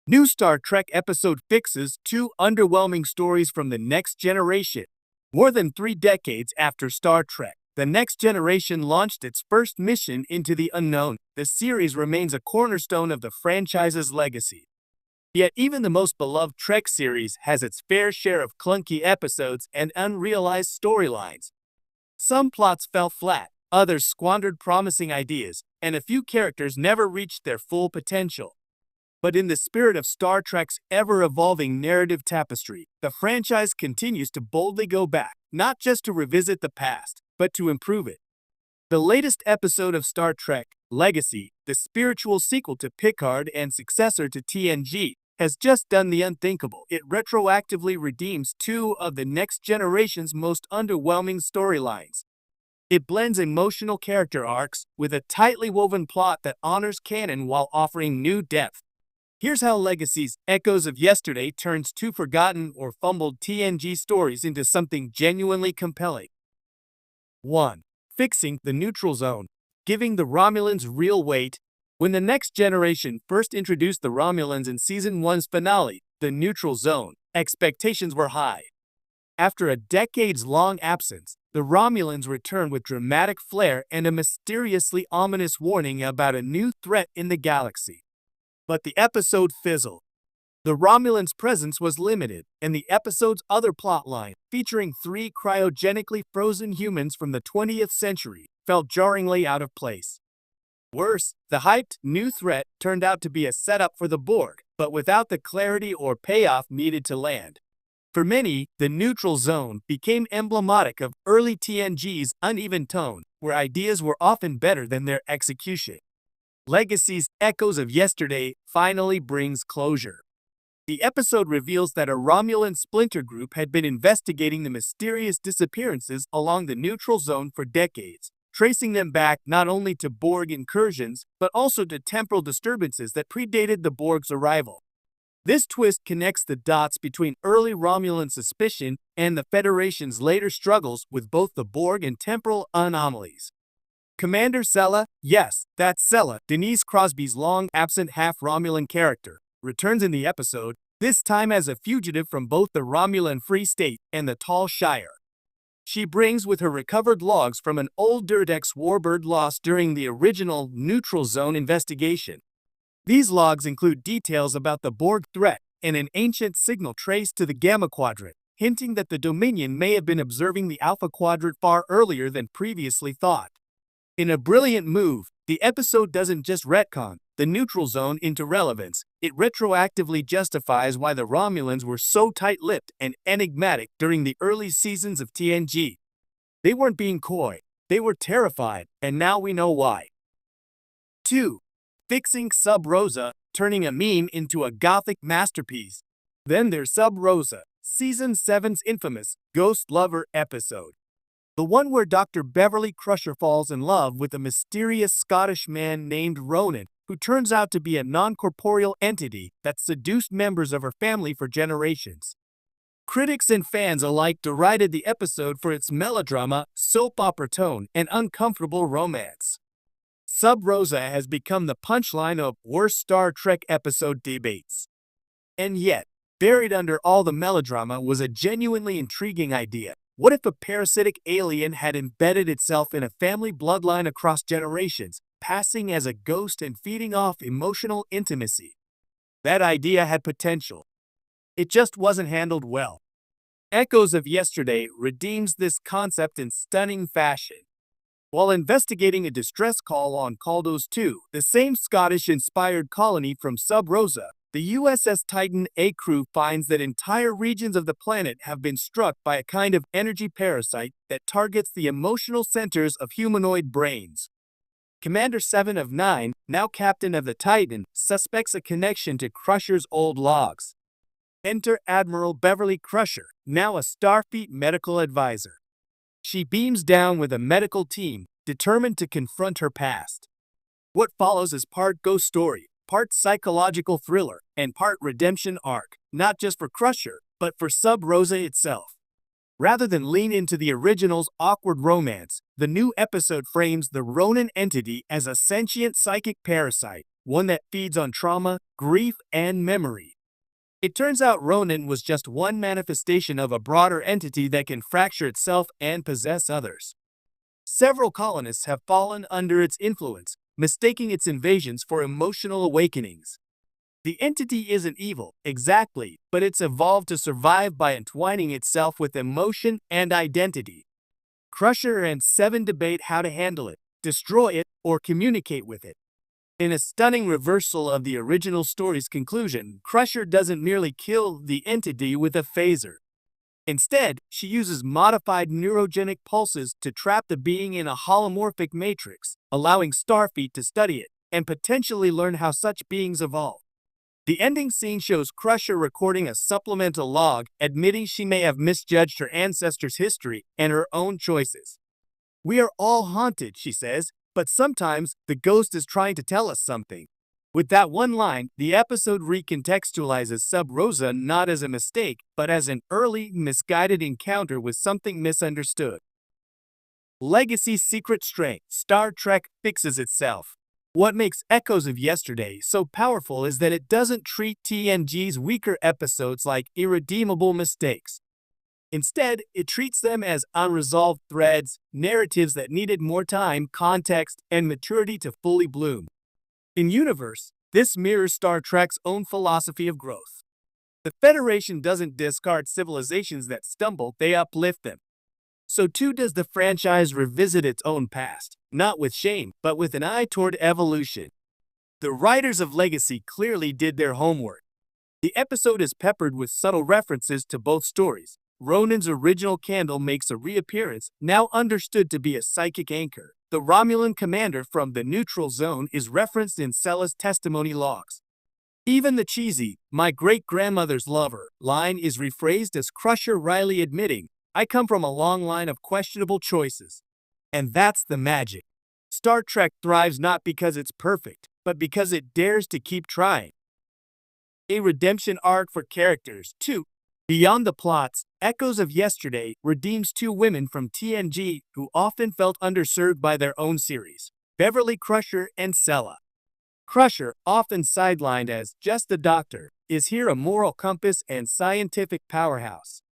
New Star Trek episode fixes two underwhelming stories from the next generation. More than 3 decades after Star Trek, the next generation launched its first mission into the unknown. The series remains a cornerstone of the franchise's legacy. Yet even the most beloved Trek series has its fair share of clunky episodes and unrealized storylines. Some plots fell flat, others squandered promising ideas, and a few characters never reached their full potential. But in the spirit of Star Trek's ever-evolving narrative tapestry, the franchise continues to boldly go back, not just to revisit the past, but to improve it. The latest episode of Star Trek, Legacy, the spiritual sequel to Picard and successor to TNG, has just done the unthinkable. It retroactively redeems two of the next generation's most underwhelming storylines. It blends emotional character arcs with a tightly woven plot that honors canon while offering new depth. Here's how Legacy's Echoes of Yesterday turns two forgotten or fumbled TNG stories into something genuinely compelling. 1. Fixing the neutral zone, giving the Romulans real weight. When the next generation first introduced the Romulans in Season 1's finale, The Neutral Zone, expectations were high. After a decades-long absence, the Romulans returned with dramatic flair and a mysteriously ominous warning about a new threat in the galaxy. But the episode fizzled. The Romulans' presence was limited, and the episode's other plotline, featuring 3 cryogenically frozen humans from the 20th century, felt jarringly out of place. Worse, the hyped new threat turned out to be a setup for the Borg, but without the clarity or payoff needed to land. For many, the neutral zone became emblematic of early TNG's uneven tone, where ideas were often better than their execution. Legacy's Echoes of Yesterday finally brings closure. The episode reveals that a Romulan splinter group had been investigating the mysterious disappearances along the neutral zone for decades, tracing them back not only to Borg incursions, but also to temporal disturbances that predated the Borg's arrival. This twist connects the dots between early Romulan suspicion and the Federation's later struggles with both the Borg and temporal anomalies. Commander Sela, yes, that's Sela, Denise Crosby's long-absent half-Romulan character, returns in the episode, this time as a fugitive from both the Romulan Free State and the Tall Shire. She brings with her recovered logs from an old Durdex warbird lost during the original Neutral Zone investigation. These logs include details about the Borg threat and an ancient signal traced to the Gamma Quadrant, hinting that the Dominion may have been observing the Alpha Quadrant far earlier than previously thought. In a brilliant move, the episode doesn't just retcon the neutral zone into relevance, it retroactively justifies why the Romulans were so tight-lipped and enigmatic during the early seasons of TNG. They weren't being coy, they were terrified, and now we know why. 2. Fixing Sub Rosa, turning a meme into a gothic masterpiece. Then there's Sub Rosa, Season 7's infamous Ghost Lover episode. The one where Dr. Beverly Crusher falls in love with a mysterious Scottish man named Ronan, who turns out to be a non-corporeal entity that seduced members of her family for generations. Critics and fans alike derided the episode for its melodrama, soap opera tone, and uncomfortable romance. Sub Rosa has become the punchline of worst Star Trek episode debates. And yet, buried under all the melodrama was a genuinely intriguing idea. What if a parasitic alien had embedded itself in a family bloodline across generations, passing as a ghost and feeding off emotional intimacy? That idea had potential. It just wasn't handled well. Echoes of Yesterday redeems this concept in stunning fashion. While investigating a distress call on Caldos 2, the same Scottish-inspired colony from Sub Rosa, the USS Titan A crew finds that entire regions of the planet have been struck by a kind of energy parasite that targets the emotional centers of humanoid brains. Commander 7 of 9, now captain of the Titan, suspects a connection to Crusher's old logs. Enter Admiral Beverly Crusher, now a Starfleet medical advisor. She beams down with a medical team, determined to confront her past. What follows is part ghost story, part psychological thriller, and part redemption arc, not just for Crusher, but for Sub Rosa itself. Rather than lean into the original's awkward romance, the new episode frames the Ronan entity as a sentient psychic parasite, one that feeds on trauma, grief, and memory. It turns out Ronin was just one manifestation of a broader entity that can fracture itself and possess others. Several colonists have fallen under its influence, mistaking its invasions for emotional awakenings. The entity isn't evil, exactly, but it's evolved to survive by entwining itself with emotion and identity. Crusher and Seven debate how to handle it, destroy it, or communicate with it. In a stunning reversal of the original story's conclusion, Crusher doesn't merely kill the entity with a phaser. Instead, she uses modified neurogenic pulses to trap the being in a holomorphic matrix, allowing Starfleet to study it and potentially learn how such beings evolve. The ending scene shows Crusher recording a supplemental log, admitting she may have misjudged her ancestors' history and her own choices. "We are all haunted," she says, "but sometimes the ghost is trying to tell us something." With that one line, the episode recontextualizes Sub Rosa not as a mistake, but as an early, misguided encounter with something misunderstood. Legacy's secret strength: Star Trek fixes itself. What makes Echoes of Yesterday so powerful is that it doesn't treat TNG's weaker episodes like irredeemable mistakes. Instead, it treats them as unresolved threads, narratives that needed more time, context, and maturity to fully bloom. In universe, this mirrors Star Trek's own philosophy of growth. The Federation doesn't discard civilizations that stumble, they uplift them. So too does the franchise revisit its own past, not with shame, but with an eye toward evolution. The writers of Legacy clearly did their homework. The episode is peppered with subtle references to both stories. Ronin's original candle makes a reappearance, now understood to be a psychic anchor. The Romulan commander from the neutral zone is referenced in Sella's testimony logs. Even the cheesy, "my great-grandmother's lover" line is rephrased as Crusher Riley admitting, "I come from a long line of questionable choices." And that's the magic. Star Trek thrives not because it's perfect, but because it dares to keep trying. A redemption arc for characters, too. Beyond the plots, Echoes of Yesterday redeems two women from TNG who often felt underserved by their own series: Beverly Crusher and Sella. Crusher, often sidelined as just the doctor, is here a moral compass and scientific powerhouse.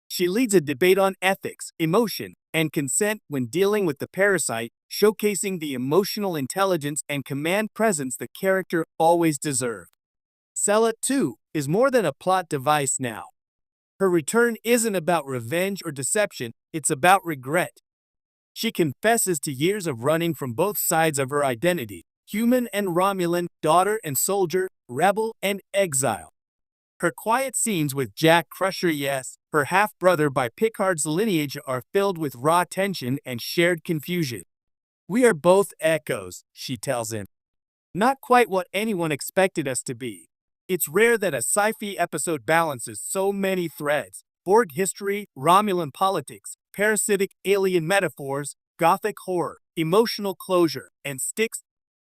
She leads a debate on ethics, emotion, and consent when dealing with the parasite, showcasing the emotional intelligence and command presence the character always deserved. Sella, too, is more than a plot device now. Her return isn't about revenge or deception, it's about regret. She confesses to years of running from both sides of her identity: human and Romulan, daughter and soldier, rebel and exile. Her quiet scenes with Jack Crusher, yes, her half-brother by Picard's lineage, are filled with raw tension and shared confusion. "We are both echoes," she tells him. "Not quite what anyone expected us to be." It's rare that a sci-fi episode balances so many threads: Borg history, Romulan politics, parasitic alien metaphors, gothic horror, emotional closure, and sticks